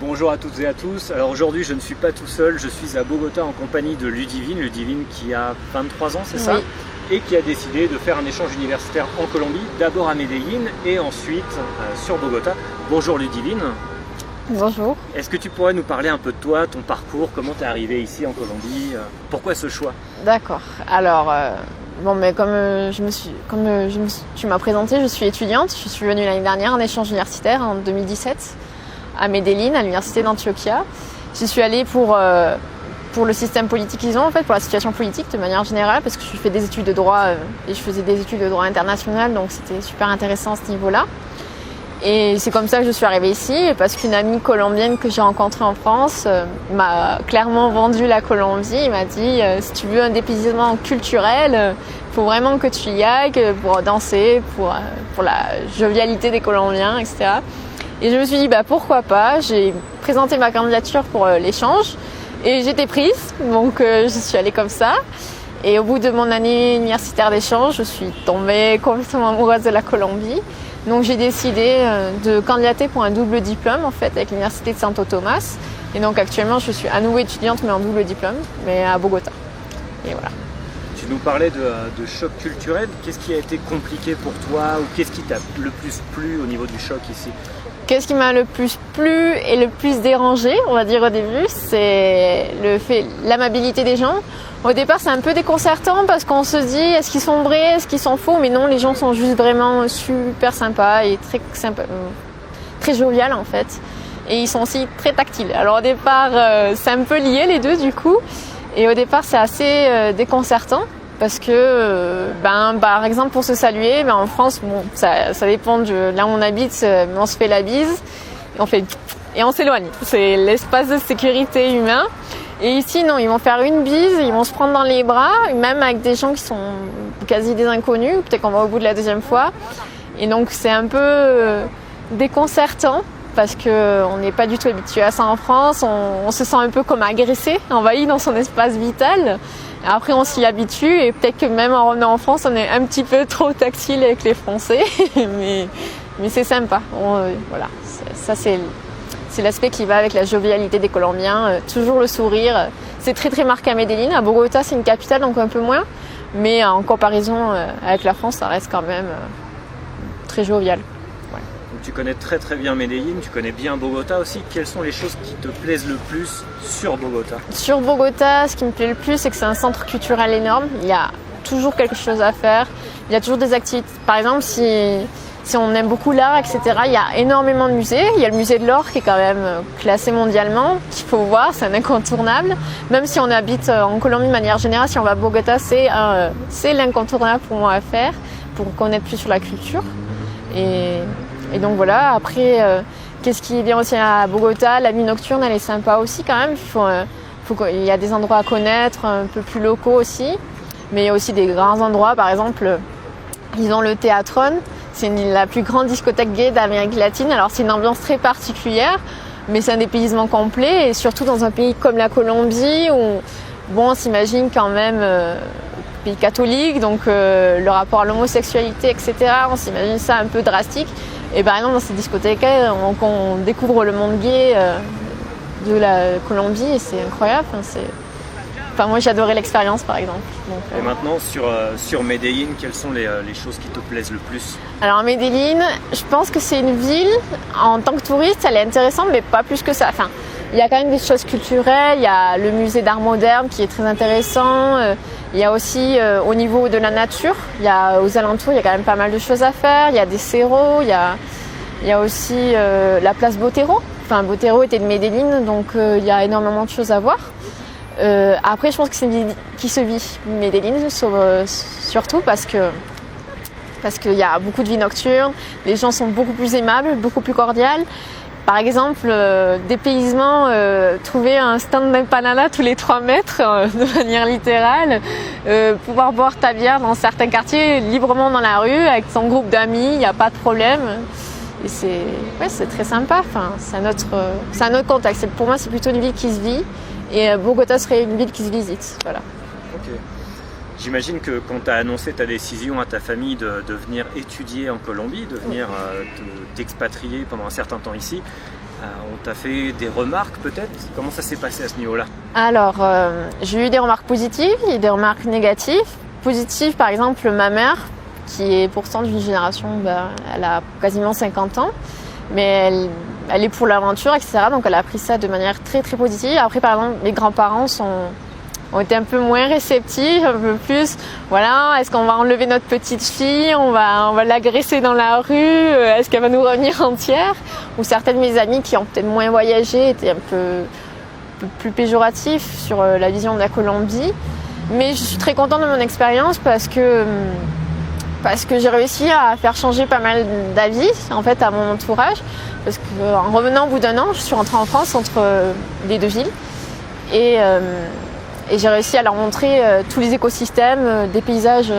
Bonjour à toutes et à tous. Alors aujourd'hui, je ne suis pas tout seul, je suis à Bogota en compagnie de Ludivine qui a 23 ans, c'est ça? Oui. Et qui a décidé de faire un échange universitaire en Colombie, d'abord à Medellín et ensuite sur Bogota. Bonjour Ludivine. Bonjour. Est-ce que tu pourrais nous parler un peu de toi, ton parcours, comment tu es arrivée ici en Colombie, pourquoi ce choix? D'accord. Alors, mais tu m'as présenté, je suis étudiante. Je suis venue l'année dernière en échange universitaire en 2017 à Medellín, à l'université d'Antioquia. J'y suis allée pour le système politique qu'ils ont, en fait, pour la situation politique de manière générale, parce que je fais des études de droit et je faisais des études de droit international, donc c'était super intéressant à ce niveau-là. Et c'est comme ça que je suis arrivée ici, parce qu'une amie colombienne que j'ai rencontrée en France m'a clairement vendu la Colombie. Il m'a dit si tu veux un dépaysement culturel, il faut vraiment que tu y ailles pour danser, pour la jovialité des Colombiens, etc. Et je me suis dit pourquoi pas. J'ai présenté ma candidature pour l'échange et j'étais prise, donc je suis allée comme ça. Et au bout de mon année universitaire d'échange, je suis tombée complètement amoureuse de la Colombie. Donc j'ai décidé de candidater pour un double diplôme en fait avec l'université de Santo Tomás. Et donc actuellement je suis à nouveau étudiante mais en double diplôme, mais à Bogota. Et voilà. Tu nous parlais de choc culturel. Qu'est-ce qui a été compliqué pour toi ou qu'est-ce qui t'a le plus plu au niveau du choc ici? Qu'est-ce qui m'a le plus plu et le plus dérangé, on va dire au début, c'est l'amabilité des gens. Au départ, c'est un peu déconcertant parce qu'on se dit est-ce qu'ils sont vrais, est-ce qu'ils sont faux, mais non, les gens sont juste vraiment super sympas et très sympas, très joviales en fait. Et ils sont aussi très tactiles. Alors au départ, c'est un peu lié les deux du coup. Et au départ, c'est assez déconcertant. Parce que, par exemple, pour se saluer, en France, ça dépend de là où on habite, on se fait la bise et on s'éloigne. C'est l'espace de sécurité humain. Et ici, non, ils vont faire une bise, ils vont se prendre dans les bras, même avec des gens qui sont quasi des inconnus. Peut-être qu'on va au bout de la deuxième fois. Et donc, c'est un peu déconcertant. Parce qu'on n'est pas du tout habitué à ça en France, on se sent un peu comme agressé, envahi dans son espace vital. Après on s'y habitue et peut-être que même en revenant en France, on est un petit peu trop tactile avec les Français, mais c'est sympa. Voilà, ça c'est l'aspect qui va avec la jovialité des Colombiens, toujours le sourire. C'est très très marqué à Medellín, à Bogota c'est une capitale donc un peu moins, mais en comparaison avec la France, ça reste quand même très jovial. Tu connais très très bien Medellín, tu connais bien Bogota aussi. Quelles sont les choses qui te plaisent le plus sur Bogota? Sur Bogota, ce qui me plaît le plus, c'est que c'est un centre culturel énorme. Il y a toujours quelque chose à faire. Il y a toujours des activités. Par exemple, si on aime beaucoup l'art, etc., il y a énormément de musées. Il y a le musée de l'or qui est quand même classé mondialement, qu'il faut voir, c'est un incontournable. Même si on habite en Colombie de manière générale, si on va à Bogota, c'est l'incontournable pour moi à faire, pour connaître plus sur la culture. Et donc voilà, après, qu'est-ce qui est bien aussi à Bogota? La vie nocturne, elle est sympa aussi quand même. Il y a des endroits à connaître, un peu plus locaux aussi. Mais il y a aussi des grands endroits, par exemple, ils ont le Théâtron. C'est la plus grande discothèque gay d'Amérique latine. Alors c'est une ambiance très particulière, mais c'est un dépaysement complet. Et surtout dans un pays comme la Colombie, où on s'imagine quand même... pays catholique, donc le rapport à l'homosexualité, etc. On s'imagine ça un peu drastique. Et par exemple, dans ces discothèques, on découvre le monde gay de la Colombie et c'est incroyable. Moi, j'ai adoré l'expérience, par exemple. Donc, et maintenant, sur Medellín, quelles sont les choses qui te plaisent le plus? Alors, Medellín, je pense que c'est une ville, en tant que touriste, elle est intéressante, mais pas plus que ça. Enfin, il y a quand même des choses culturelles, il y a le musée d'art moderne qui est très intéressant. Il y a aussi au niveau de la nature, aux alentours, il y a quand même pas mal de choses à faire. Il y a des cerros, il y a aussi la place Botero. Enfin, Botero était de Medellín, donc il y a énormément de choses à voir. Après, je pense que c'est une ville qui se vit, Medellín, surtout parce qu'il y a beaucoup de vie nocturne, les gens sont beaucoup plus aimables, beaucoup plus cordiales. Par exemple, dépaysement, trouver un stand d'empanada tous les 3 mètres de manière littérale, pouvoir boire ta bière dans certains quartiers librement dans la rue avec son groupe d'amis, il n'y a pas de problème. Et c'est très sympa, c'est un autre contexte. Pour moi, c'est plutôt une ville qui se vit et Bogota serait une ville qui se visite. Voilà. Ok. J'imagine que quand tu as annoncé ta décision à ta famille de venir étudier en Colombie, de venir t'expatrier pendant un certain temps ici, On t'a fait des remarques peut-être? Comment ça s'est passé à ce niveau-là? Alors, j'ai eu des remarques positives et des remarques négatives. Positives, par exemple, ma mère, qui est pourtant d'une génération, elle a quasiment 50 ans, mais elle est pour l'aventure, etc. Donc elle a pris ça de manière très très positive. Après, par exemple, mes grands-parents ont été un peu moins réceptifs, un peu plus, voilà, est-ce qu'on va enlever notre petite fille, on va l'agresser dans la rue, est-ce qu'elle va nous revenir entière? Ou certaines de mes amies qui ont peut-être moins voyagé étaient un peu plus péjoratifs sur la vision de la Colombie. Mais je suis très contente de mon expérience parce que j'ai réussi à faire changer pas mal d'avis en fait à mon entourage. Parce qu'en revenant au bout d'un an, je suis rentrée en France entre les deux villes et j'ai réussi à leur montrer tous les écosystèmes, des paysages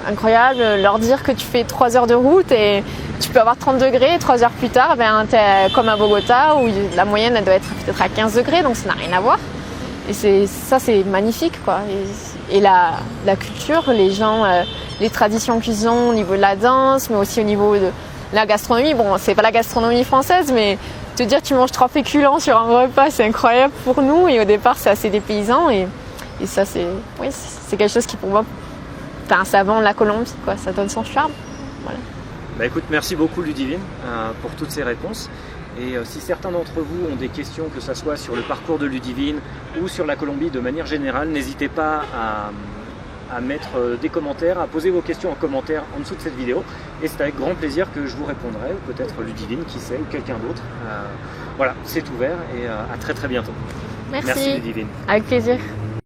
incroyables, leur dire que tu fais 3 heures de route et tu peux avoir 30 degrés et 3 heures plus tard, t'es comme à Bogota où la moyenne elle doit être peut-être à 15 degrés, donc ça n'a rien à voir. Et c'est magnifique, quoi. Et la culture, les gens, les traditions qu'ils ont au niveau de la danse, mais aussi au niveau de la gastronomie. Bon, c'est pas la gastronomie française, mais te dire tu manges 3 féculents sur un repas, c'est incroyable pour nous. Et au départ, c'est assez dépaysant. Et ça, c'est quelque chose qui, pour moi, ça vend la Colombie, quoi. Ça donne son charme. Voilà. Bah écoute, merci beaucoup Ludivine pour toutes ces réponses. Et si certains d'entre vous ont des questions, que ce soit sur le parcours de Ludivine ou sur la Colombie de manière générale, n'hésitez pas à mettre des commentaires, à poser vos questions en commentaire en dessous de cette vidéo. Et c'est avec grand plaisir que je vous répondrai, ou peut-être Ludivine, qui sait, ou quelqu'un d'autre. Voilà, c'est ouvert et à très très bientôt. Merci Ludivine. Avec plaisir.